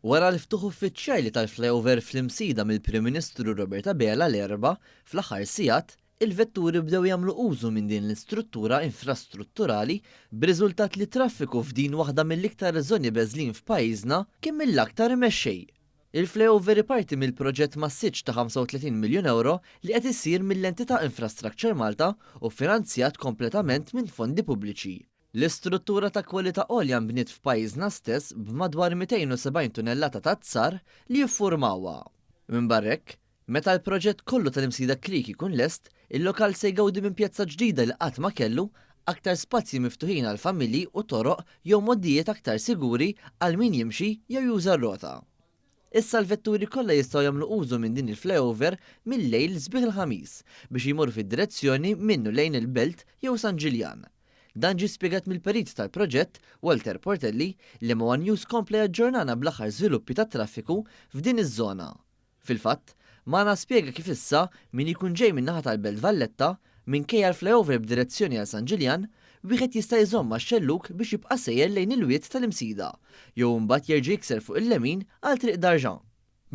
Wara l-ftuħ uffiċjali tal-flyover fl-imsida mill-Prim Ministru Roberta Bela l-erba' fl-aħħar sigħat, il-vetturi bdew jagħmlu użu minn din l-istruttura infrastrutturali b'riżultat li traffiku f'din waħda mill-iktar żoni beżlin f'pajjiżna kien mill-aktar imexxej. Il-flyover parti mill-proġett massiġġ ta' 35 miljun euro li qed isir mill-entità Infrastructure Malta u finanzjat kompletament minn fondi pubbliċi. L-istruttura ta' kwalità għolja nbniet f'pajjiżna stess b'madwar 270 tunellata ta' tsar li jiffurmawha. Minn barrek, meta l-proġett kollu tal-imsida Krik ikun lest, il-lokal se jgawdi minn pjazza ġdida li qatt ma kellu, aktar spazji miftuħin għal familji u toroq jew moddijiet aktar siguri għal min jimxi jew juża r-rota. Issa l-vetturi kollha jistgħu jagħmlu użu minn din il-flyover mill-lejl sbieħ il-ħamis biex jmorru fid-direzzjoni minnu lejn il-Belt jew San Ġiljan. Dan ġie spjegat mill-perit tal-proġett Walter Portelli li ma' News kompla jaġġornana bl-aħħar żviluppi tat-traffiku f'din iż-żona. Fil-fatt, Mana spjega kif issa min ikun ġej min-naħa tal-Belt Valletta minkejja l-flyover b'direzzjoni għal San Ġiljan wieħed jista' jżomm max-xelluk biex jibqa' sejjer lejn il-wied tal-imsida, jew imbagħad jerġa' jikser fuq il-lemin għal triq Darġan.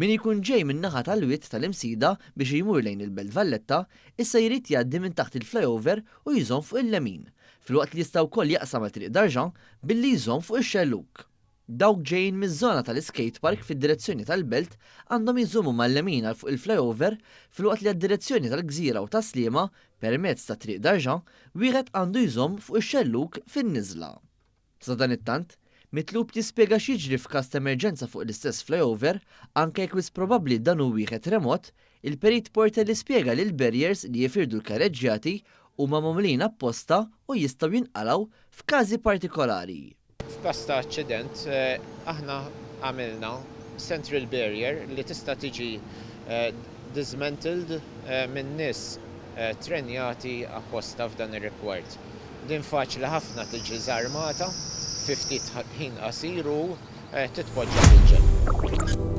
Min ikun ġej min-naħa tal-wied tal-imsida biex jmur lejn il-Belt Valletta, issa jrid jgħaddi minn taħt il-flyover u jżomm fuq il-lemin, filwaqt li jista' wkoll jaqsam għal triq Darġan billi jżomm fuq ix-xelluk. Dawk ġejjin miż-żona tal-skate park fid-direzzjoni tal-Belt għandhom jżommu mal-lemin għal fuq il-flyover filwaqt li għad-direzzjoni tal-Gżira u ta' Sliema permezz ta' triq Darġan wieħed għandu jżomm fuq ix-xelluk fin-niżla. Sa dan it-tant, mitlub tispjega x'jiġri f'każ ta' emerġenza fuq l-istess flyover anke jekk wis probabbli dan hu wieħed remot, il-perit Portelli spjega li l-barriers li jifirdu l-karreġġjati huma magħmulin apposta u jistgħu jinqalgħu f'każi partikolari. F'każ ta' aċċident aħna għamilna central barrier li tista' tiġi dismantled minn nies trenjati apposta f'dan ir-rigward. Din faċli ħafna tiġi żarmata fi ftit ħin qasir u titpoġġa fil-ġenn.